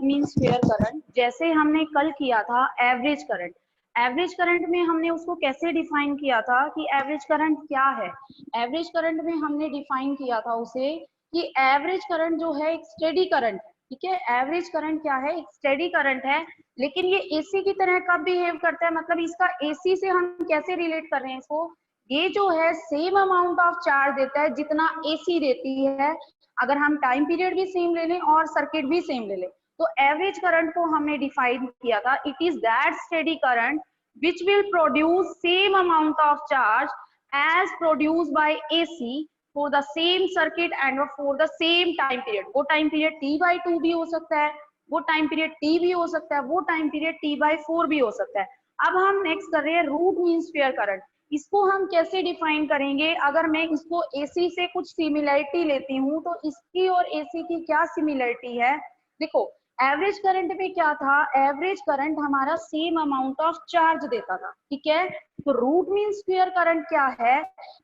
Mean square current, जैसे हमने कल किया था एवरेज करंट। एवरेज करंट में हमने उसको कैसे डिफाइन किया था कि एवरेज करंट क्या है। एवरेज करंट में हमने डिफाइन किया था उसे कि एवरेज करंट जो है एक स्टेडी करंट है, ठीक है। एवरेज करंट क्या है, एक स्टेडी करंट है, लेकिन ये एसी की तरह कब बिहेव करता है, मतलब इसका एसी से हम कैसे रिलेट कर रहे हैं इसको, ये जो है सेम अमाउंट ऑफ चार्ज देता है जितना एसी देती है, अगर हम टाइम पीरियड भी सेम ले लें और सर्किट भी सेम ले लें। तो एवरेज करंट को हमने डिफाइन किया था, it is that steady current which will produce same amount of charge as produced by AC for the same circuit and for the same time period। वो time period T/2 भी हो सकता है, वो टाइम पीरियड T भी हो सकता है, वो टाइम पीरियड T/4 भी हो सकता है। अब हम नेक्स्ट कर रहे हैं रूट मीन स्क्वायर करंट। इसको हम कैसे डिफाइन करेंगे, अगर मैं इसको AC से कुछ सिमिलरिटी लेती हूँ तो इसकी और AC की क्या सिमिलरिटी है। देखो एवरेज करंट में क्या था, एवरेज करंट हमारा सेम अमाउंट ऑफ चार्ज देता था, ठीक है। तो रूट मीन स्क्वायर करंट क्या है,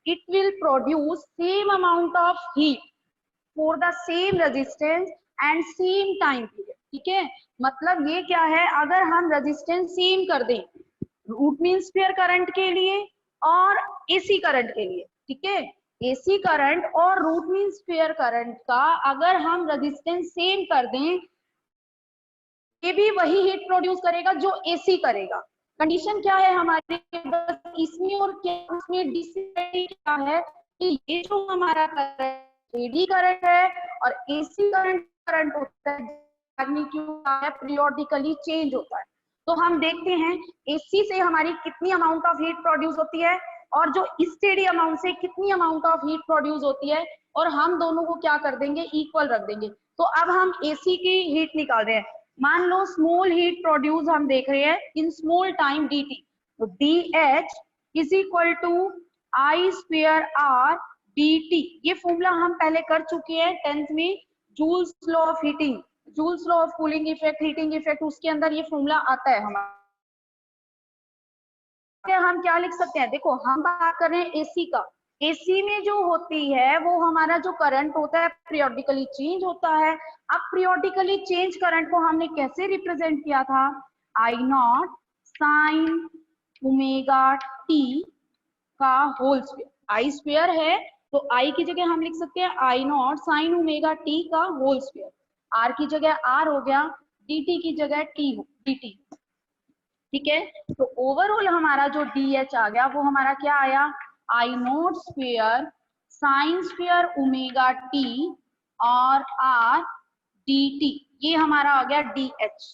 it will produce same amount of heat for the same resistance and same time period, ठीक है। मतलब ये क्या है, अगर हम रेजिस्टेंस सेम कर दें रूट मीन स्क्वायर करंट के लिए और एसी करंट के लिए, ठीक है। एसी करंट और रूट मीन स्क्वायर करंट का अगर हम रेजिस्टेंस सेम कर दें, ये भी वही हीट प्रोड्यूस करेगा जो एसी करेगा। कंडीशन क्या है हमारे, बस इसमें और क्या उसमें डिफरेंस क्या है कि ये जो हमारा करंट एडी करंट है और एसी करंट होता है, पीरियोडिकली चेंज होता है। तो हम देखते हैं एसी से हमारी कितनी अमाउंट ऑफ हीट प्रोड्यूस होती है और जो स्टेडी अमाउंट से कितनी अमाउंट ऑफ हीट प्रोड्यूस होती है, और हम दोनों को क्या कर देंगे, इक्वल रख देंगे। तो अब हम एसी की हीट निकाल रहे हैं, मान लो स्मॉल हीट प्रोड्यूस हम देख रहे हैं इन स्मॉल टाइम dt, तो dH is equal to I square R dt। ये फॉर्मूला हम पहले कर चुके हैं 10th में, Joule's law of heating, Joule's law of cooling effect, heating effect, उसके अंदर ये फॉर्मूला आता है हमारा। हम क्या लिख सकते हैं, देखो हम बात कर रहे हैं एसी का, एसी में जो होती है वो हमारा जो करंट होता है पीरियोडिकली चेंज होता है। अब पीरियोडिकली चेंज करंट को हमने कैसे रिप्रेजेंट किया था, आई नॉट साइन ओमेगा टी का होल स्क्वायर। आई स्क्वायर है तो आई की जगह हम लिख सकते हैं आई नॉट साइन ओमेगा टी का होल स्क्वायर, आर की जगह आर हो गया, डी टी की जगह टी हो डी टी, ठीक है। तो ओवरऑल हमारा जो DH आ गया वो हमारा क्या आया, I not square sine square omega T और आर dt, ये हमारा आ गया DH,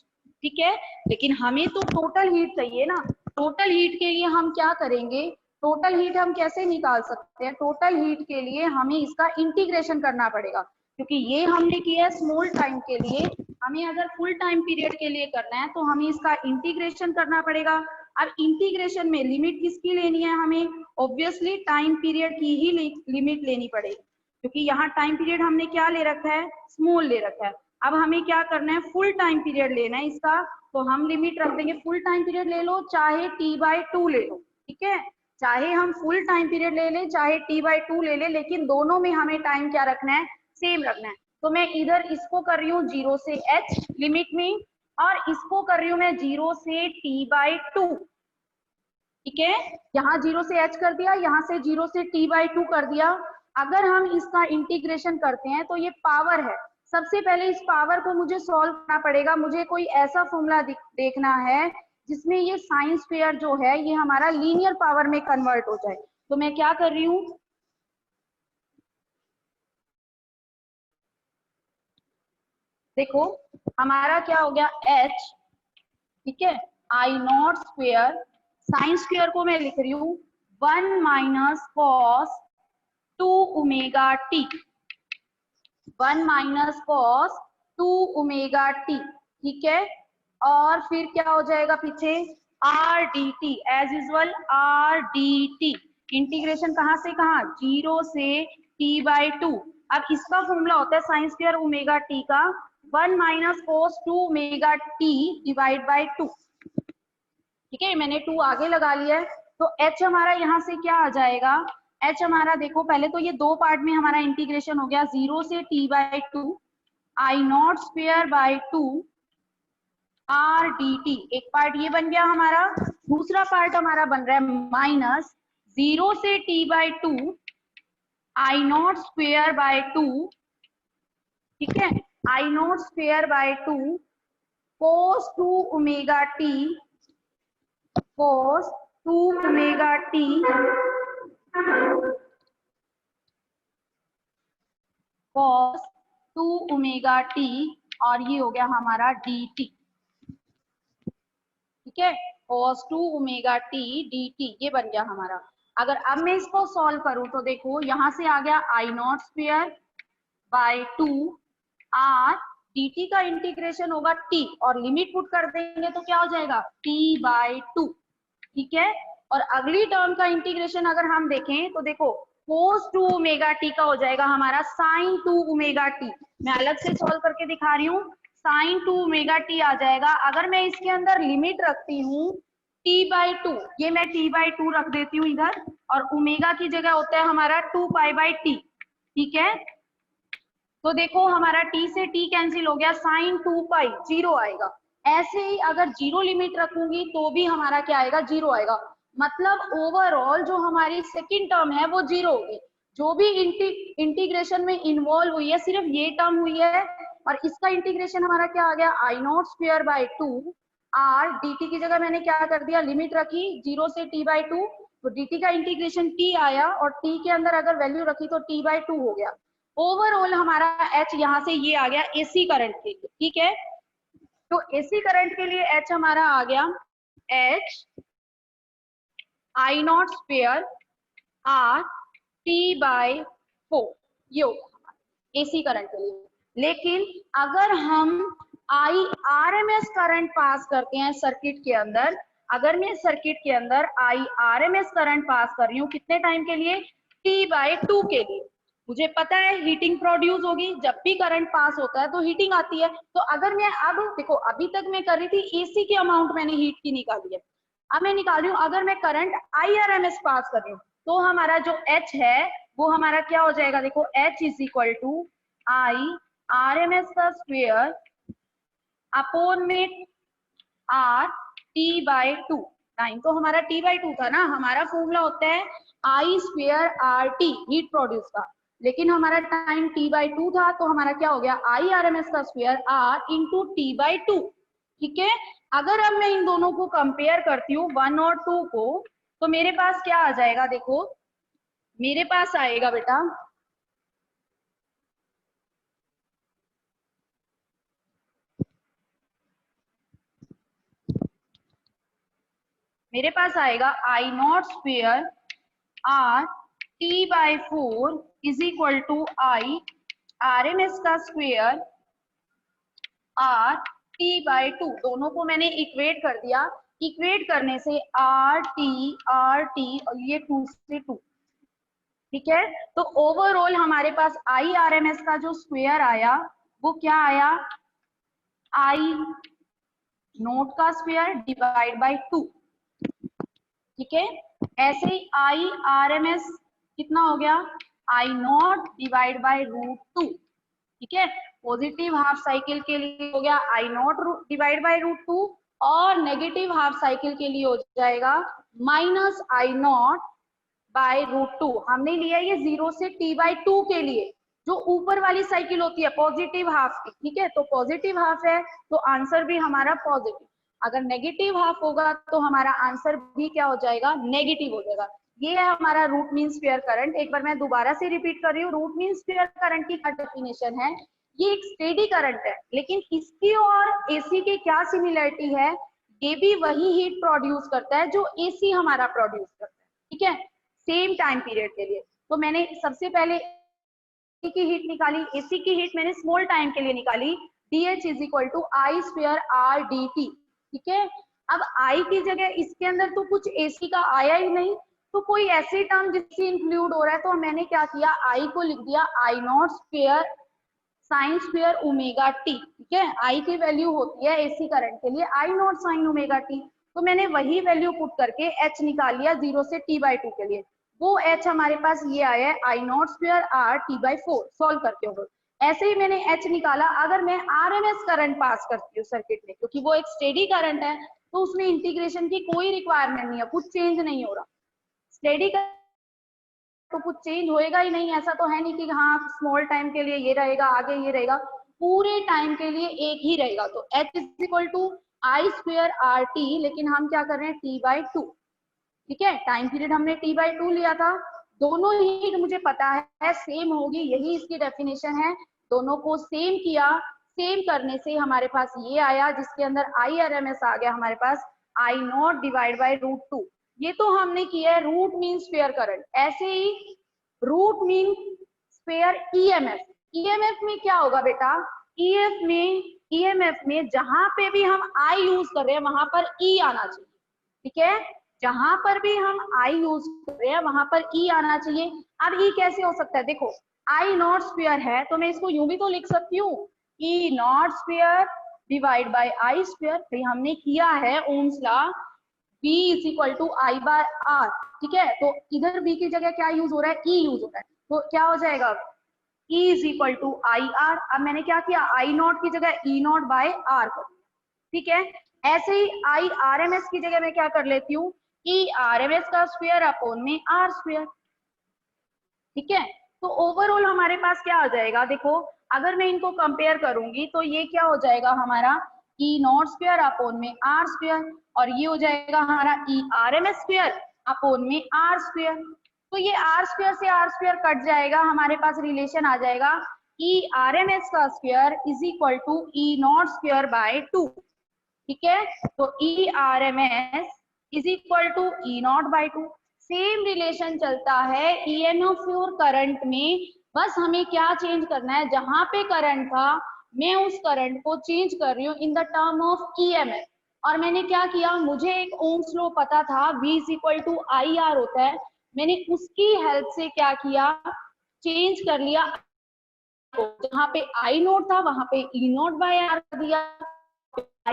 ठीक है। लेकिन हमें तो टोटल हीट चाहिए ना, टोटल हीट के लिए हम क्या करेंगे, टोटल हीट हम कैसे निकाल सकते हैं, टोटल हीट के लिए हमें इसका इंटीग्रेशन करना पड़ेगा, क्योंकि ये हमने किया है स्मॉल टाइम के लिए, हमें अगर फुल टाइम पीरियड के लिए करना है तो हमें इसका इंटीग्रेशन करना पड़ेगा। अब इंटीग्रेशन में लिमिट किसकी लेनी है, हमें ऑब्वियसली टाइम पीरियड की ही लिमिट लेनी पड़ेगी, क्योंकि यहाँ टाइम पीरियड हमने क्या ले रखा है, स्मॉल ले रखा है। अब हमें क्या करना है, फुल टाइम पीरियड लेना है इसका, तो हम लिमिट रख देंगे, फुल टाइम पीरियड ले लो चाहे T/2 ले लो, ठीक है। चाहे हम फुल टाइम पीरियड ले लें चाहे T/2 ले लें, लेकिन दोनों में हमें टाइम क्या रखना है, सेम रखना है। तो मैं इधर इसको कर रही हूँ 0 से h लिमिट में, और इसको कर रही हूँ मैं 0 से T/2, ठीक है। यहाँ 0 से h कर दिया, यहाँ से 0 से T/2 कर दिया। अगर हम इसका इंटीग्रेशन करते हैं तो ये पावर है, सबसे पहले इस पावर को मुझे सॉल्व करना पड़ेगा, मुझे कोई ऐसा फॉर्मूला देखना है जिसमें ये साइन स्क्वायर जो है ये हमारा लीनियर पावर में कन्वर्ट हो जाए। तो मैं क्या कर रही हूँ, देखो हमारा क्या हो गया h, ठीक है, I not square, sine square को मैं लिख रही हूँ 1 minus cos 2 omega T, 1 minus cos 2 omega T, ठीक है। और फिर क्या हो जाएगा पीछे, R D T, as usual R D T, integration कहाँ से कहाँ, 0 से T/2। अब इसका फॉर्मूला होता है साइन स्क्वायर ओमेगा टी का 1 minus cos 2 omega T divide by 2, ठीक है। मैंने 2 आगे लगा लिया है, तो h हमारा यहाँ से क्या आ जाएगा, h हमारा देखो पहले तो ये दो पार्ट में हमारा इंटीग्रेशन हो गया, 0 से T/2 I not square bye 2 R D T, एक पार्ट ये बन गया हमारा। दूसरा पार्ट हमारा बन रहा है माइनस 0 से T by two I naught square by 2, ठीक है, I naught square by 2 cos 2 omega T, cos 2 omega T cos 2 omega T, और ये हो गया हमारा डी टी, ठीक है, cos 2 omega T D T, ये बन गया हमारा। अगर अब मैं इसको सॉल्व करूं तो देखो यहां से आ गया I naught square by 2 R D T का इंटीग्रेशन होगा टी, और लिमिट पुट कर देंगे तो क्या हो जाएगा टी बाय 2, ठीक है। और अगली टर्म का इंटीग्रेशन अगर हम देखें तो देखो cos 2 ओमेगा टी का हो जाएगा हमारा sin 2 ओमेगा टी। मैं अलग से सॉल्व करके दिखा रही हूँ, sin 2 ओमेगा टी आ जाएगा। अगर मैं इसके अंदर लिमिट रखती हूँ t बाई 2, ये मैं t बाई 2 रख देती हूँ इधर, और ओमेगा की जगह होता है हमारा 2 पाई बाई टी, ठीक है। तो देखो हमारा t से t कैंसिल हो गया, sin 2 पाई 0 आएगा। ऐसे ही अगर जीरो लिमिट रखूंगी तो भी हमारा क्या आएगा, जीरो आएगा। मतलब ओवरऑल जो हमारी सेकंड टर्म है वो जीरो होगी। जो भी इंटीग्रेशन में इन्वॉल्व हुई है सिर्फ ये टर्म हुई है, और इसका इंटीग्रेशन हमारा क्या आ गया, I naught square by 2 R D T की जगह मैंने क्या कर दिया, लिमिट रखी 0 से t बाई 2, तो डी टी का इंटीग्रेशन t आया, और t के अंदर अगर वैल्यू रखी तो t बाई 2 हो गया। ओवरऑल हमारा H यहाँ से ये आ गया एसी करंट के लिए, ठीक है। तो एसी करंट के लिए H हमारा आ गया H I naught square R T by 4, ये होगा एसी करंट के लिए। लेकिन अगर हम I R M S current pass करते हैं सर्किट के अंदर, अगर मैं सर्किट के अंदर I R M S current pass कर रही हूँ कितने टाइम के लिए, टी बाई 2 के लिए, मुझे पता है हीटिंग प्रोड्यूस होगी, जब भी करंट पास होता है तो हीटिंग आती है। तो अगर मैं अब देखो अभी तक मैं कर रही थी एसी की अमाउंट मैंने हीट की निकाली है, अब मैं निकाल रही हूँ अगर मैं करंट IRMS पास कर रही हूँ तो हमारा जो H है वो हमारा क्या हो जाएगा, देखो H is equal to IRMS का स्क्वेयर अपॉन में R T बाई 2 टाइम, तो हमारा T बाई 2 था ना, हमारा फॉर्मूला होता है I square RT heat produce का, लेकिन हमारा टाइम T बाई 2 था तो हमारा क्या हो गया IRMS का square R into T by 2, ठीक है। अगर अब मैं इन दोनों को कंपेयर करती हूँ 1 और 2 को, तो मेरे पास क्या आ जाएगा, देखो मेरे पास आएगा बेटा मेरे पास आएगा I naught square R T by 4 is equal to I R M S का स्क्वेयर आर टी बाई 2, दोनों को मैंने इक्वेट कर दिया, इक्वेट करने से आर टी और ये 2 से 2, ठीक है। तो ओवरऑल हमारे पास आई आर एम एस का जो स्क्वेयर आया वो क्या आया, आई नोट का स्क्वेयर डिवाइड बाई 2, ठीक है। ऐसे ही आई आर एम एस कितना हो गया, I not divide by root 2, ठीक है। पॉजिटिव हाफ साइकिल के लिए हो गया I not divide by root 2, और नेगेटिव हाफ साइकिल के लिए हो जाएगा minus I not by root 2। हमने लिया ये 0 से t बाई 2 के लिए, जो ऊपर वाली साइकिल होती है पॉजिटिव हाफ की, ठीक है। तो पॉजिटिव हाफ है तो आंसर भी हमारा पॉजिटिव, अगर नेगेटिव हाफ होगा तो हमारा आंसर भी क्या हो जाएगा, नेगेटिव हो जाएगा। ये है हमारा रूट मीन स्क्वायर करंट। एक बार मैं दोबारा से रिपीट कर रही हूँ, रूट मीन स्क्वायर करंट की क्या डेफिनेशन है, ये एक स्टेडी करंट है, लेकिन इसकी और एसी की क्या सिमिलरिटी है, ये भी वही हीट प्रोड्यूस करता है जो एसी हमारा प्रोड्यूस करता है, ठीक है, सेम टाइम पीरियड के लिए। तो मैंने सबसे पहले की हीट निकाली, एसी की हीट मैंने स्मॉल टाइम के लिए निकाली, DH is equal to I square R D T, ठीक है। अब आई की जगह इसके अंदर तो कुछ एसी का आया ही नहीं, तो कोई ऐसी टर्म जिससे इंक्लूड हो रहा है, तो मैंने क्या किया, आई को लिख दिया I naught square sine square omega T, ठीक है। आई की वैल्यू होती है एसी करंट के लिए आई नॉट साइन ओमेगा टी, तो मैंने वही वैल्यू पुट करके एच निकाल लिया 0 से t बाई 2 के लिए, वो एच हमारे पास ये आया है I naught square R T by 4 solve करके होगा। ऐसे ही मैंने एच निकाला। अगर मैं आरएमएस करंट पास करती हूँ सर्किट में, क्योंकि वो एक स्टेडी करंट है, तो उसमें इंटीग्रेशन की कोई रिक्वायरमेंट नहीं है, कुछ चेंज नहीं हो रहा। स्टेडी तो कुछ चेंज होएगा ही नहीं, ऐसा तो है नहीं कि हाँ स्मॉल टाइम के लिए ये रहेगा, आगे ये रहेगा, पूरे टाइम के लिए एक ही रहेगा। तो H is equal to I square R T, लेकिन हम क्या कर रहे हैं, टी बाई टू। ठीक है, टाइम पीरियड हमने टी बाई टू लिया था, दोनों ही मुझे पता है सेम होगी, यही इसकी डेफिनेशन है। दोनों को सेम किया, सेम करने से हमारे पास ये आया, जिसके अंदर आई आर एम एस आ गया हमारे पास, I not divide by root two. ये तो हमने किया है रूट मीन स्क्वेयर करंट। ऐसे ही root mean square EMF. EMF में क्या होगा बेटा, ईएमएफ में जहां पे भी हम आई यूज कर रहे हैं वहां पर ई आना चाहिए। ठीक है, जहां पर भी हम आई यूज कर रहे हैं वहां पर ई आना चाहिए। अब ई कैसे हो सकता है, देखो आई नॉट स्क्वेयर है तो मैं इसको यूं भी तो लिख सकती हूँ, E naught square divide by I square. भाई हमने किया है Ohm's law, B is equal to I by R. ठीक है, तो इधर B की जगह क्या यूज हो रहा है, E यूज हो रहा है, तो क्या हो जाएगा, E is equal to I R. अब मैंने क्या किया, आई नॉट की जगह E नॉट बाय आर कर दिया। ठीक है, ऐसे ही आई आर एम एस की जगह मैं क्या कर लेती हूँ, ई आर एम एस का स्क्वायर अपॉन में आर स्क्वायर। ठीक है, तो ओवरऑल हमारे पास क्या आ जाएगा, देखो अगर मैं इनको कंपेयर करूंगी तो ये क्या हो जाएगा हमारा, ई नॉट स्क्वायर अपॉन में आर स्क्वायर, और ये हो जाएगा हमारा E R M S square upon में आर स्क्वायर। तो ये आर स्क्वायर से आर स्क्वायर कट जाएगा, हमारे पास रिलेशन आ जाएगा ई आर एम एस का square is equal to E not square by two. ठीक है, तो E R M S is equal to E not by two. Same relation चलता है ईएमएफ और करंट में, बस हमें क्या चेंज करना है, जहां पे करंट था मैं उस करंट को चेंज कर रही हूँ in the term of EMF. और मैंने क्या किया, मुझे एक ओम्स लॉ पता था V is equal to I R होता है, मैंने उसकी हेल्प से क्या किया, चेंज कर लिया, जहां पे आई नोट था वहां पे ई नोट बाय आर कर दिया, कर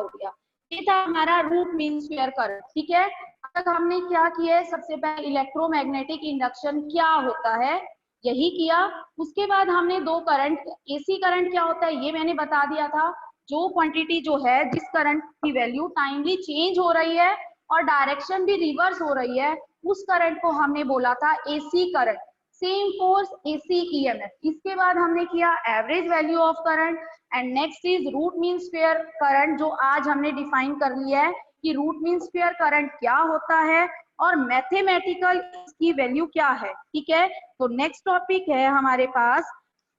दिया। ये था हमारा रूट मीन स्क्वायर करंट। ठीक है, अब तक हमने क्या किया है, सबसे पहले इलेक्ट्रोमैग्नेटिक इंडक्शन क्या होता है यही किया। उसके बाद हमने दो करंट, एसी करंट क्या होता है ये मैंने बता दिया था, जो क्वांटिटी जो है जिस करंट की वैल्यू टाइमली चेंज हो रही है और डायरेक्शन भी रिवर्स हो रही है, उस करंट को हमने बोला था AC current, same force AC EMF. इसके बाद हमने किया average value of current, and next is root mean square current, जो आज हमने डिफाइन कर लिया है कि रूट मीन स्क्वायर करंट क्या होता है और मैथमेटिकल इसकी वैल्यू क्या है। ठीक है, तो नेक्स्ट टॉपिक है हमारे पास,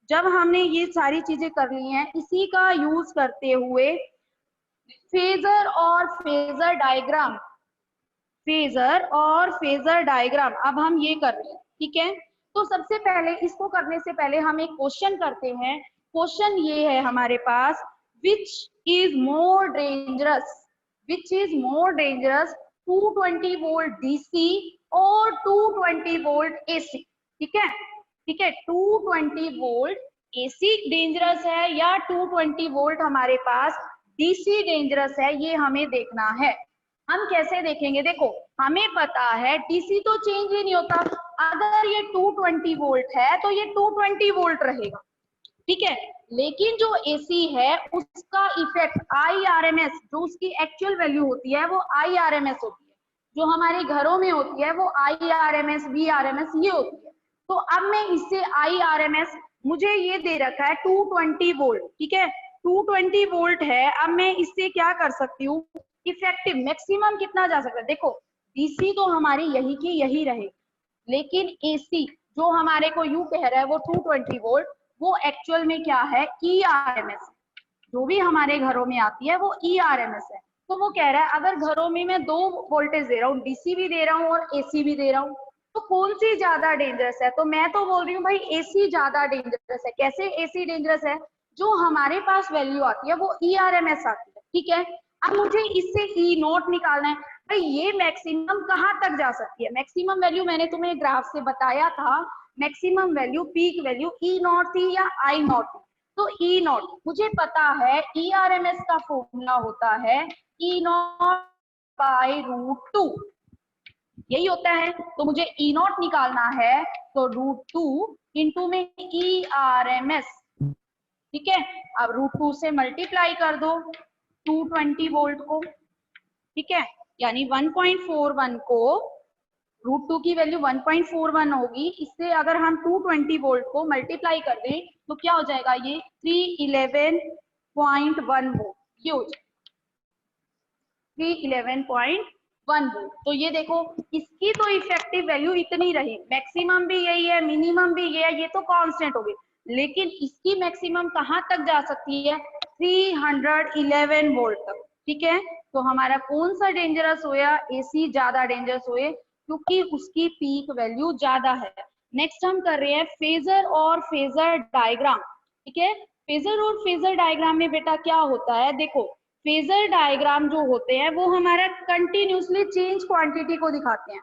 जब हमने ये सारी चीजें कर ली हैं इसी का यूज करते हुए फेजर और फेजर डायग्राम, फेजर और फेजर डायग्राम अब हम ये कर रहे हैं। ठीक है, तो सबसे पहले इसको करने से पहले हम एक क्वेश्चन करते हैं। क्वेश्चन ये है हमारे पास, which is more dangerous, which is more dangerous 220 volt DC और 220 वोल्ट एसी। ठीक है, ठीक है, 220 वोल्ट एसी डेंजरस है या 220 वोल्ट हमारे पास डीसी डेंजरस है, ये हमें देखना है। हम कैसे देखेंगे, देखो हमें पता है डीसी तो चेंज ही नहीं होता, अगर ये 220 वोल्ट है तो ये 220 वोल्ट रहेगा। ठीक है, लेकिन जो एसी है उसका इफेक्ट आईआरएमएस, जो उसकी एक्चुअल वैल्यू होती है वो आईआरएमएस होती है, जो हमारे घरों में होती है वो आईआरएमएस वीआरएमएस ये होती है। तो अब मैं इससे आईआरएमएस, मुझे ये दे रखा है 220 वोल्ट। ठीक है, 220 वोल्ट है, अब मैं इससे क्या कर सकती हूँ, इफेक्टिव मैक्सिमम कितना जा सकता है, देखो डीसी तो हमारी यही की यही रहेगी, लेकिन एसी जो हमारे को यू कह रहा है वो 220 वोल्ट, वो एक्चुअल में क्या है, ईआरएमएस, जो भी हमारे घरों में आती है वो ईआरएमएस है। तो वो कह रहा है अगर घरों में मैं दो वोल्टेज दे रहा हूँ, डीसी भी दे रहा हूँ और एसी भी दे रहा हूँ, तो कौन सी ज्यादा डेंजरस है, तो मैं तो बोल रही हूँ भाई एसी ज्यादा डेंजरस है। कैसे एसी डेंजरस है, जो हमारे पास वैल्यू आती है वो ईआरएमएस आती है। ठीक है, अब मुझे इससे ई नोट निकालना है, भाई ये मैक्सिमम कहाँ तक जा सकती है, मैक्सिमम वैल्यू मैंने तुम्हें ग्राफ से बताया था, maximum value peak value E not थी या आई नॉट थी। तो ई नॉट मुझे पता है, ई आर एम एस का फॉर्मूला होता है ई नॉट बाई रूट टू। यही होता है। तो मुझे ई नॉट निकालना है, तो √2 इंटू में ERMS, ठीक है। अब √2 से मल्टीप्लाई कर दो 220 वोल्ट को, ठीक है, यानी 1.41 को √2 की वैल्यू 1.41 होगी, इससे अगर हम 220 वोल्ट को मल्टीप्लाई कर दें तो क्या हो जाएगा, ये 311.1 वोल्ट, ये हो जाएगा 311.1 वोल्ट। तो ये देखो इसकी तो इफेक्टिव वैल्यू इतनी रही, मैक्सिमम भी यही है, मिनिमम भी ये है, ये तो कांस्टेंट हो गई, लेकिन इसकी मैक्सिमम कहाँ तक जा सकती है, 311 वोल्ट तक, ठीक है। तो हमारा कौन सा डेंजरस होया, AC ज्यादा डेंजरस हुए, क्योंकि उसकी पीक वैल्यू ज्यादा है। नेक्स्ट हम कर रहे हैं फेजर और फेजर डायग्राम, ठीक है। फेजर और फेजर डायग्राम में बेटा क्या होता है, देखो फेजर डायग्राम जो होते हैं वो हमारा कंटिन्यूसली चेंज क्वांटिटी को दिखाते हैं,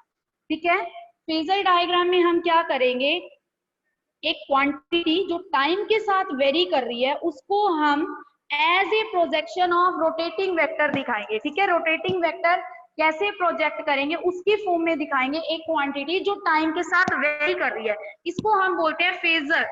ठीक है। फेजर डायग्राम में हम क्या करेंगे, एक क्वांटिटी जो टाइम के साथ वेरी कर रही है उसको हम as a projection of rotating vector दिखाएंगे, ठीक है। रोटेटिंग वेक्टर कैसे प्रोजेक्ट करेंगे उसकी फॉर्म में दिखाएंगे एक क्वांटिटी जो टाइम के साथ वेरी कर रही है, इसको हम बोलते हैं फेजर,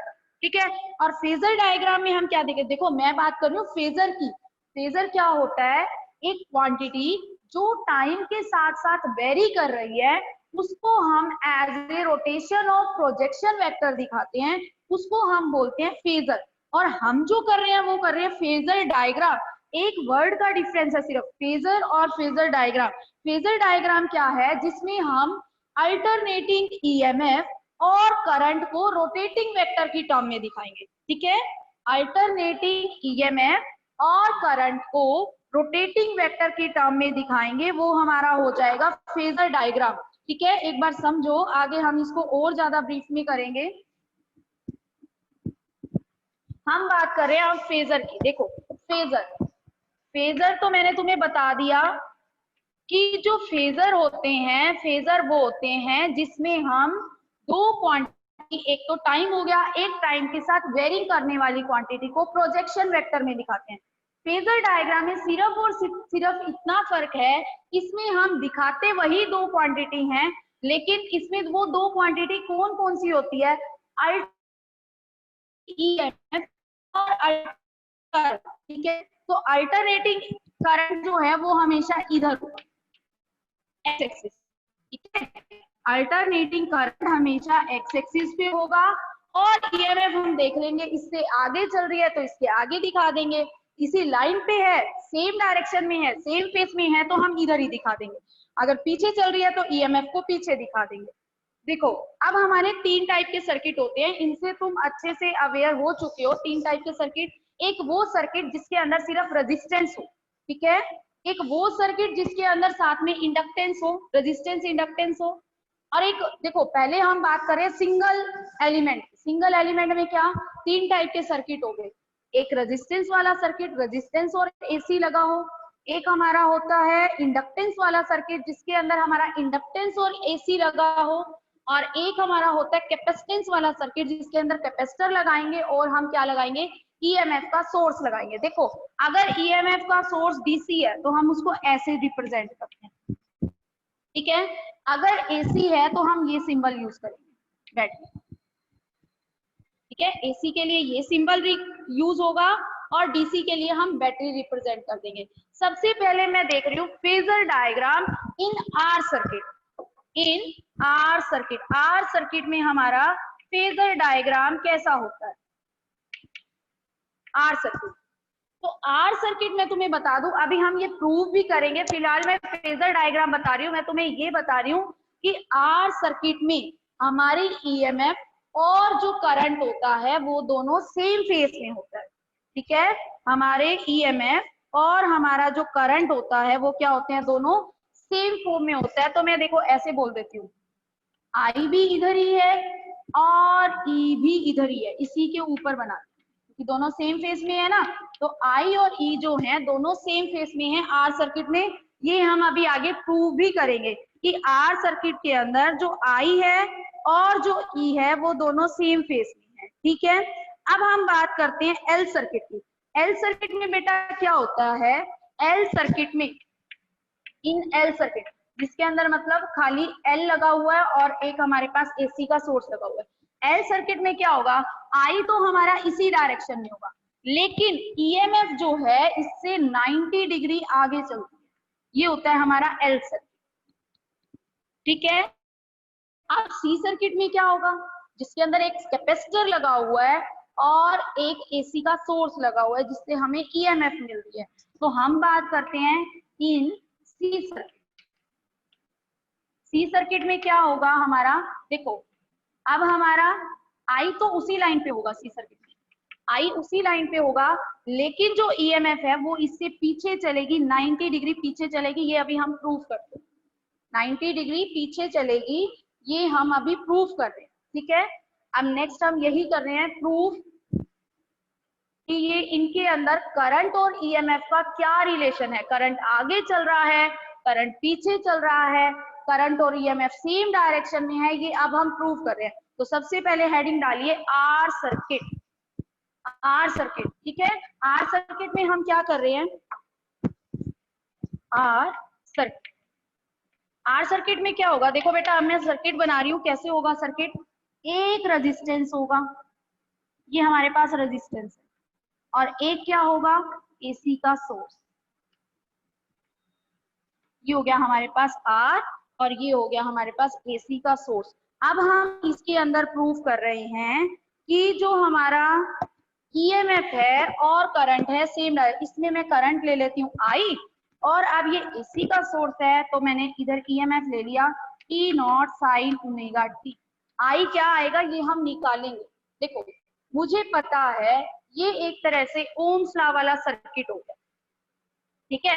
ठीक है। और फेजर डायग्राम में हम क्या देखें, देखो मैं बात कर रही हूँ फेजर की। फेजर क्या होता है, एक क्वांटिटी जो टाइम के साथ साथ वेरी कर रही है उसको हम as a rotation of projection vector दिखाते हैं, उसको हम बोलते हैं फेजर। और हम जो कर रहे हैं वो कर रहे हैं फेजर डायग्राम। एक वर्ड का डिफरेंस है सिर्फ, फेजर और फेजर डायग्राम। फेजर डायग्राम क्या है, जिसमें हम अल्टरनेटिंग EMF और करंट को रोटेटिंग वेक्टर की टर्म में दिखाएंगे, ठीक है। अल्टरनेटिंग EMF और करंट को रोटेटिंग वेक्टर की टर्म में दिखाएंगे, वो हमारा हो जाएगा फेजर डायग्राम, ठीक है। एक बार समझो, आगे हम इसको और ज्यादा ब्रीफ में करेंगे। हम बात कर रहे हैं अब फेजर की। देखो फेजर, फेजर तो मैंने तुम्हें बता दिया कि जो फेजर होते हैं, फेजर वो होते हैं जिसमें हम दो क्वांटिटी, एक तो टाइम हो गया, एक टाइम के साथ वेरी करने वाली क्वांटिटी को प्रोजेक्शन वेक्टर में दिखाते हैं। फेजर डायग्राम में सिर्फ और सिर्फ इतना फर्क है, इसमें हम दिखाते वही दो क्वांटिटी हैं, लेकिन इसमें वो दो क्वांटिटी कौन कौन सी होती है, EMF और अल्टरनेटिंग, ठीक है। तो अल्टरनेटिंग करंट जो है वो हमेशा इधर होगा, एक्स एक्सिस, ठीक है। अल्टरनेटिंग करंट हमेशा एक्स एक्सिस पे होगा, और EMF हम देख लेंगे, इससे आगे चल रही है तो इसके आगे दिखा देंगे, इसी लाइन पे है, सेम डायरेक्शन में है, सेम फेस में है, तो हम इधर ही दिखा देंगे। अगर पीछे चल रही है तो EMF को पीछे दिखा देंगे। देखो अब हमारे तीन टाइप के सर्किट होते हैं, इनसे तुम अच्छे से अवेयर हो चुके हो। तीन टाइप के सर्किट, एक वो सर्किट जिसके अंदर सिर्फ रेजिस्टेंस हो, ठीक है। एक वो सर्किट जिसके अंदर साथ में इंडक्टेंस हो, रेजिस्टेंस इंडक्टेंस हो, और एक देखो पहले हम बात करें सिंगल एलिमेंट। सिंगल एलिमेंट में क्या, तीन टाइप के सर्किट हो गए, एक रेजिस्टेंस वाला सर्किट, रेजिस्टेंस और AC लगा हो, एक हमारा होता है इंडक्टेंस वाला सर्किट जिसके अंदर हमारा इंडक्टेंस और AC लगा हो, और एक हमारा होता है कैपेसिटेंस वाला सर्किट जिसके अंदर कैपेसिटर लगाएंगे और हम क्या लगाएंगे, EMF का सोर्स लगाएंगे। देखो अगर EMF का सोर्स DC है तो हम उसको ऐसे रिप्रेजेंट करते हैं, ठीक है। अगर AC है तो हम ये सिंबल यूज करेंगे, बैटरी, ठीक है। AC के लिए ये सिंबल यूज होगा और DC के लिए हम बैटरी रिप्रेजेंट कर देंगे। सबसे पहले मैं देख रही हूँ phasor diagram in R circuit. In R circuit, R circuit में हमारा फेजर डायग्राम कैसा होता है, आर सर्किट। तो आर सर्किट में तुम्हें बता दूं, अभी हम ये प्रूव भी करेंगे, फिलहाल मैं फेजर डायग्राम बता रही हूँ। मैं तुम्हें ये बता रही हूँ कि आर सर्किट में हमारी EMF और जो करंट होता है वो दोनों सेम फेज में होता है, ठीक है। हमारे EMF और हमारा जो करंट होता है वो क्या होते हैं, दोनों सेम फॉर्म में होता है। तो मैं देखो ऐसे बोल देती हूँ, I भी इधर ही है और E भी इधर ही है, इसी के ऊपर बना, क्योंकि दोनों सेम फेज में है ना, तो I और E जो है दोनों सेम फेज में है आर सर्किट में। ये हम अभी आगे प्रूव भी करेंगे कि आर सर्किट के अंदर जो I है और जो E है वो दोनों सेम फेज में है, ठीक है। अब हम बात करते हैं एल सर्किट की। एल सर्किट में बेटा क्या होता है, एल सर्किट में, इन एल सर्किट जिसके अंदर मतलब खाली L लगा हुआ है और एक हमारे पास AC का सोर्स लगा हुआ है। L सर्किट में क्या होगा, I तो हमारा इसी डायरेक्शन में होगा, लेकिन EMF जो है इससे 90 डिग्री आगे चलती है, ये होता है हमारा L सर्किट। ठीक है, अब C सर्किट में क्या होगा, जिसके अंदर एक कैपेसिटर लगा हुआ है और एक AC का सोर्स लगा हुआ है जिससे हमें EMF मिल रही है। तो हम बात करते हैं इन C सर्किट। C सर्किट में क्या होगा हमारा, देखो अब हमारा I तो उसी लाइन पे होगा, C सर्किट में I उसी लाइन पे होगा, लेकिन जो EMF है वो इससे पीछे चलेगी, 90 डिग्री पीछे चलेगी। ये अभी हम प्रूफ करते हैं, 90 डिग्री पीछे चलेगी, ये हम अभी प्रूफ कर रहे हैं। ठीक है, अब नेक्स्ट हम यही कर रहे हैं प्रूफ कि ये इनके अंदर करंट और EMF का क्या रिलेशन है। करंट आगे चल रहा है, करंट पीछे चल रहा है, करंट और EMF सेम डायरेक्शन में है, ये अब हम प्रूव कर रहे हैं। तो सबसे पहले हेडिंग डालिए आर सर्किट। आर सर्किट, ठीक है, आर सर्किट में हम क्या कर रहे हैं, आर सर्किट। आर सर्किट में क्या होगा, देखो बेटा अब मैं सर्किट बना रही हूँ, कैसे होगा सर्किट, एक रेजिस्टेंस होगा, ये हमारे पास रेजिस्टेंस है, और एक क्या होगा, AC का सोर्स। ये हो गया हमारे पास R और ये हो गया हमारे पास AC का सोर्स। अब हम इसके अंदर प्रूफ कर रहे हैं कि जो हमारा EMF है और करंट है सेम, इसमें मैं करंट ले लेती हूँ I, और अब ये AC का सोर्स है तो मैंने इधर EMF ले लिया E naught sine omega t। I क्या आएगा ये हम निकालेंगे। देखो मुझे पता है ये एक तरह से ओम्स लॉ वाला सर्किट हो गया। ठीक है,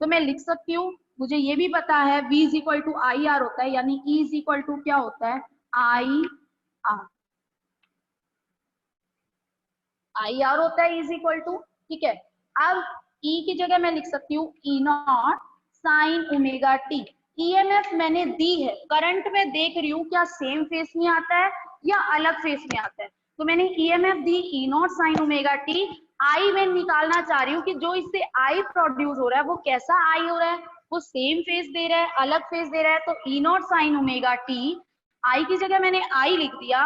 तो मैं लिख सकती हूँ, मुझे ये भी पता है V is equal to I R होता है, यानी E इज इक्वल टू क्या होता है, आई आर। आई आर होता है E इज इक्वल टू, ठीक है। अब E की जगह मैं लिख सकती हूँ E naught sine omega T. EMF मैंने दी है, करंट में देख रही हूँ क्या सेम फेस में आता है या अलग फेस में आता है, तो मैंने EMF दी E naught sine omega T. I मैं निकालना चाह रही हूँ कि जो इससे आई प्रोड्यूस हो रहा है वो कैसा आई हो रहा है, वो सेम फेस दे रहा है, अलग फेस दे रहा है, तो E naught sine omega T. I की जगह मैंने आई लिख दिया,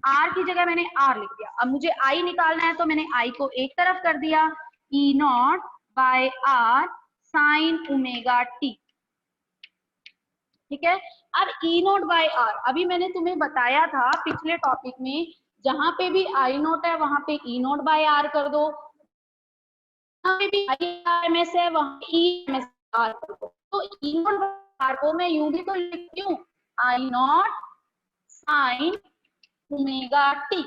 आर की जगह मैंने आर लिख दिया। अब मुझे आई निकालना है तो मैंने आई को एक तरफ कर दिया, E not by R sine omega T. ठीक है, अब E नॉट बाय आर, अभी मैंने तुम्हें बताया था पिछले टॉपिक में, जहां पे भी आई नॉट है वहां पे E नॉट बाय आर कर दो, जहां पे भी आई एम एस है वहां E एम एस आर कर दो। तो E नॉट बाय आर को मैं यूं भी तो लिखती हूँ, I naught sine omega T,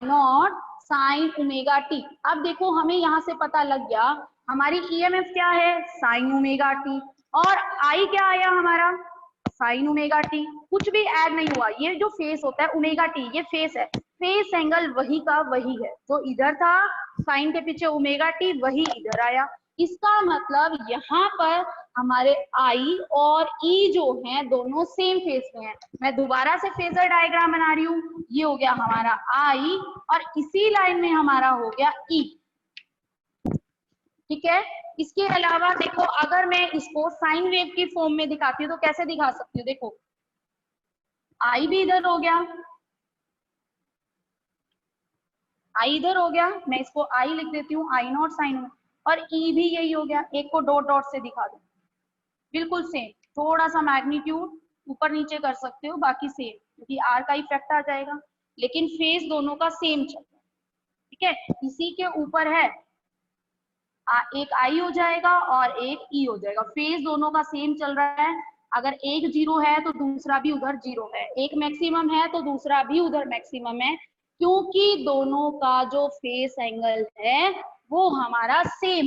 naught sine omega T. अब देखो हमें यहाँ से पता लग गया हमारी EMF क्या है, साइन ओमेगा टी, और आई क्या आया हमारा, साइन ओमेगा टी। कुछ भी ऐड नहीं हुआ, ये जो फेस होता है ओमेगा टी, ये फेस है, फेस एंगल वही का वही है, जो इधर था साइन के पीछे ओमेगा टी वही इधर आया। इसका मतलब यहाँ पर हमारे आई और ई जो हैं दोनों सेम फेस में हैं। मैं दोबारा से फेजर डायग्राम बना रही हूँ, ये हो गया हमारा आई और इसी लाइन में हमारा हो गया ई। ठीक है, इसके अलावा देखो अगर मैं इसको साइन वेव की फॉर्म में दिखाती हूँ तो कैसे दिखा सकती हूँ, देखो आई भी इधर हो गया, आई इधर हो गया, मैं इसको आई लिख देती हूँ, आई नॉट साइन, और ई भी यही हो गया, एक को डॉट डॉट से दिखा दो, बिल्कुल सेम, थोड़ा सा मैग्नीट्यूड ऊपर नीचे कर सकते हो, बाकी सेम, क्योंकि आर का इफेक्ट आ जाएगा, लेकिन फेस दोनों का सेम चल रहा है। ठीक है, इसी के ऊपर है एक आई हो जाएगा और एक ई हो जाएगा, फेज दोनों का सेम चल रहा है। अगर एक जीरो है तो दूसरा भी उधर जीरो है, एक मैक्सिमम है तो दूसरा भी उधर मैक्सिमम है, क्योंकि दोनों का जो फेस एंगल है वो हमारा सेम।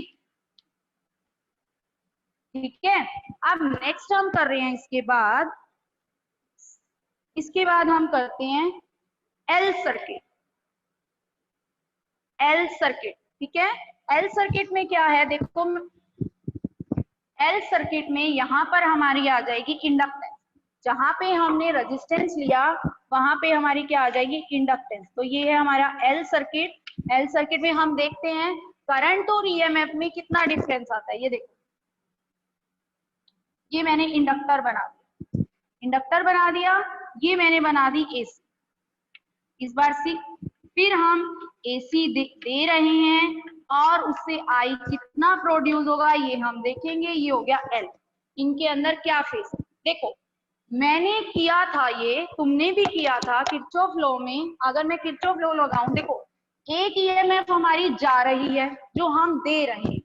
ठीक है, अब नेक्स्ट हम कर रहे हैं, इसके बाद हम करते हैं एल सर्किट। एल सर्किट, ठीक है, एल सर्किट में क्या है, देखो एल सर्किट में यहाँ पर हमारी आ जाएगी इंडक्टेंस, जहां पे हमने रेजिस्टेंस लिया वहां पे हमारी क्या आ जाएगी, इंडक्टेंस। तो ये है हमारा एल सर्किट। एल सर्किट में हम देखते हैं करंट और EMF में कितना डिफरेंस आता है, ये देखो ये मैंने इंडक्टर बना दिया, इंडक्टर बना दिया, ये मैंने बना दी एसी। इस बार सी, फिर हम एसी दे रहे हैं और उससे आई कितना प्रोड्यूस होगा ये हम देखेंगे। ये हो गया एल। इनके अंदर क्या फेस, देखो मैंने किया था, ये तुमने भी किया था किरचॉफ लॉ में। अगर मैं किरचॉफ लॉ लगाऊं, देखो एक ईएमएफ हमारी जा रही है जो हम दे रहे हैं,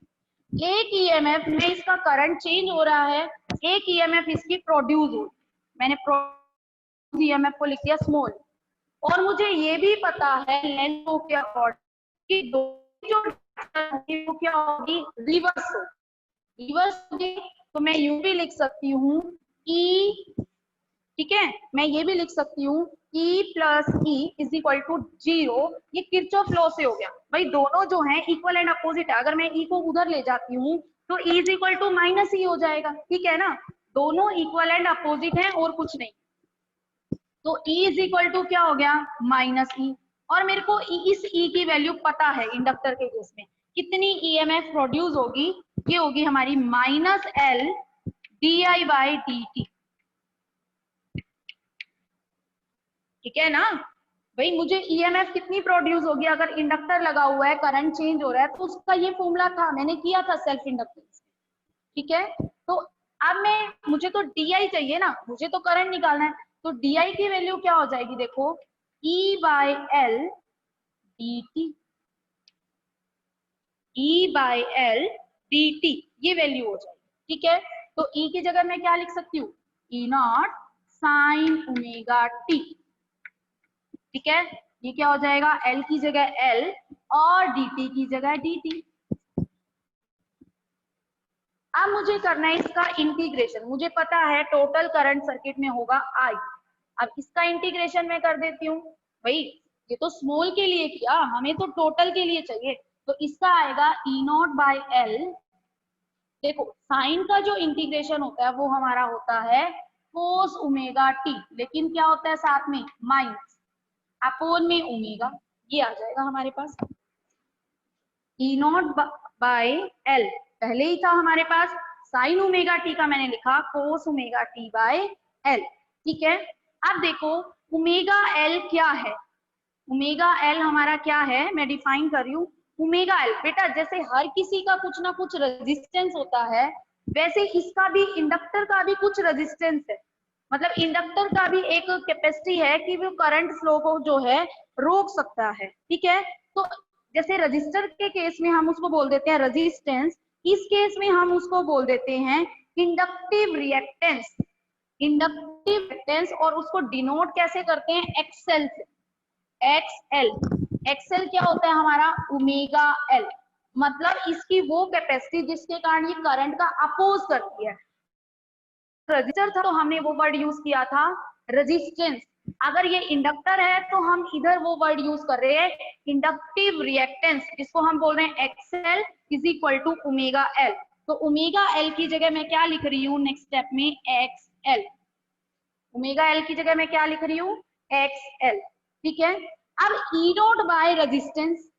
एक ईएमएफ में इसका करंट चेंज हो रहा है, एक ईएमएफ इसकी प्रोड्यूस हो, मैंने ईएमएफ को लिख दिया स्मॉल। और मुझे ये भी पता है लेंथ को क्या कि दो जो वो क्या होगी, रिवर्स हो, रिवर्स होगी। तो मैं यूं भी लिख सकती हूँ ई, ठीक है, मैं ये भी लिख सकती हूँ E plus E is equal to 0। ये किरचॉफ लॉ से हो गया भाई, दोनों जो है इक्वल एंड अपोजिट है। अगर मैं E को उधर ले जाती हूँ तो E is equal to minus E हो जाएगा, ठीक है ना, दोनों इक्वल एंड अपोजिट है और कुछ नहीं। तो E इज इक्वल टू क्या हो गया, माइनस ई। और मेरे को इस E की वैल्यू पता है इंडक्टर के केस में कितनी ईएमएफ प्रोड्यूस होगी, ये होगी हमारी minus L D I by D T, ठीक है ना भाई। मुझे ईएमएफ कितनी प्रोड्यूस होगी अगर इंडक्टर लगा हुआ है, करंट चेंज हो रहा है, तो उसका ये फॉर्मूला था, मैंने किया था सेल्फ इंडक्टेंस, ठीक है। तो अब मुझे तो डीआई चाहिए ना, मुझे तो करंट निकालना है, तो डीआई की वैल्यू क्या हो जाएगी, देखो E by L D T, E by L D T, ये वैल्यू हो जाएगी, ठीक है। तो ई की जगह मैं क्या लिख सकती हूँ, E not sine omega T, ठीक है। ये क्या हो जाएगा, L की जगह L और dt की जगह dt। अब मुझे करना है इसका इंटीग्रेशन, मुझे पता है टोटल करंट सर्किट में होगा I। अब इसका इंटीग्रेशन मैं कर देती हूँ भाई, ये तो स्मॉल के लिए किया, हमें तो टोटल के लिए चाहिए। तो इसका आएगा E नॉट बाई L। देखो साइन का जो इंटीग्रेशन होता है वो हमारा होता है कोस ओमेगा टी, लेकिन क्या होता है साथ में माइनस अपोन में ओमेगा, ये आ जाएगा हमारे पास। ई नॉट बाय एल पहले ही था हमारे पास, साइन ओमेगा टी का मैंने लिखा कोस ओमेगा टी बाय एल, ठीक है। अब देखो ओमेगा एल क्या है, ओमेगा एल हमारा क्या है, मैं डिफाइन कर रही हूँ। ओमेगा एल बेटा जैसे हर किसी का कुछ ना कुछ रेजिस्टेंस होता है, वैसे इसका भी, इंडक्टर का भी कुछ रेजिस्टेंस है, मतलब इंडक्टर का भी एक कैपेसिटी है कि वो करंट फ्लो को जो है रोक सकता है, ठीक है। तो जैसे रजिस्टर के केस में हम उसको बोल देते हैं रेजिस्टेंस, इस केस में हम उसको बोल देते हैं इंडक्टिव रिएक्टेंस, इंडक्टिव रिएक्टेंस। और उसको डिनोट कैसे करते हैं, एक्सएल से, एक्सएल। एक्सएल क्या होता है हमारा, ओमेगा एल, मतलब इसकी वो कैपेसिटी जिसके कारण ये करंट का अपोज करती है। रजिस्टर था तो हमने वो वर्ड यूज किया था रेजिस्टेंस, अगर ये इंडक्टर है तो हम इधर वो वर्ड यूज कर रहे हैं इंडक्टिव रिएक्टेंस, जिसको हम बोल रहे हैं XL is equal to omega L. तो ओमेगा एल की जगह मैं क्या लिख रही हूँ नेक्स्ट स्टेप में, एक्सएल। ओमेगा एल की जगह मैं क्या लिख रही हूँ, एक्सएल, ठीक है। अब E naught by resistance,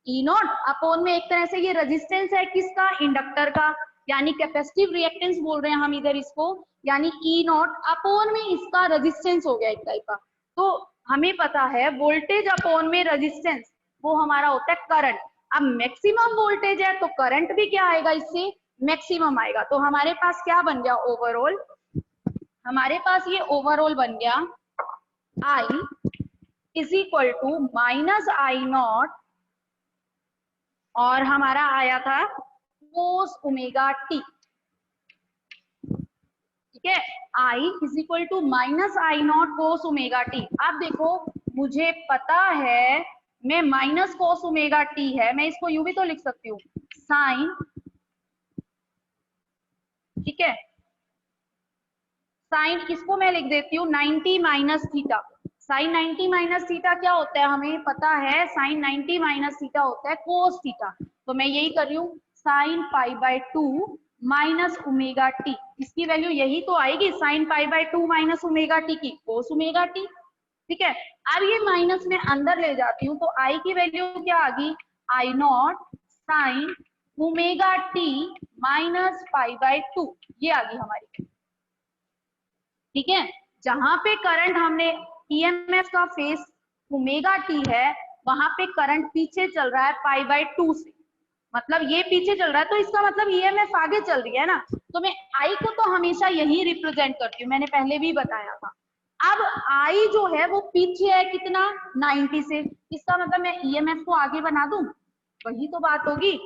E naught upon में एक तरह से ये रेजिस्टेंस है किसका, इंडक्टर का, यानी कैपेसिटिव रिएक्टेंस बोल रहे हैं हम इधर इसको, यानी ई नॉट अपॉन में इसका रेजिस्टेंस हो गया एक टाइप का। तो हमें पता है वोल्टेज अपॉन में रेजिस्टेंस वो हमारा होता है करंट। अब मैक्सिमम वोल्टेज है तो करंट भी क्या आएगा, इससे मैक्सिमम आएगा। तो हमारे पास क्या बन गया ओवरऑल, हमारे पास ये ओवरऑल बन गया I is equal to minus I not, और हमारा आया था कोस ओमेगा टी, ठीक है। I is equal to minus I not cos omega T. अब देखो मुझे पता है मैं माइनस कोस ओमेगा टी है, मैं इसको यूं भी तो लिख सकती हूँ साइन, ठीक है, साइन इसको मैं लिख देती हूँ 90 minus theta. Sine 90 minus theta क्या होता है हमें पता है, साइन 90 माइनस थीटा होता है कोस थीटा। तो मैं यही कर रही हूँ sine pi by 2 minus omega T, इसकी वैल्यू यही तो आएगी sine pi by 2 minus omega T की कोस ओमेगा टी, ठीक है। अब ये माइनस में अंदर ले जाती हूँ तो आई की वैल्यू क्या आ गई, I naught sine omega T minus pi by 2, ये आ गई हमारी। ठीक है, जहां पे करंट हमने ईएमएफ का फेस ओमेगा टी है, वहां पे करंट पीछे चल रहा है पाई बाय 2 से, मतलब ये पीछे चल रहा है तो इसका मतलब ईएमएफ आगे चल रही है ना, तो मैं आई को तो हमेशा यही रिप्रेजेंट करती हूँ, मैंने पहले भी बताया था। अब आई जो है वो पीछे है कितना 90 से, इसका मतलब मैं ईएमएफ को आगे बना दूं, वही तो बात होगी।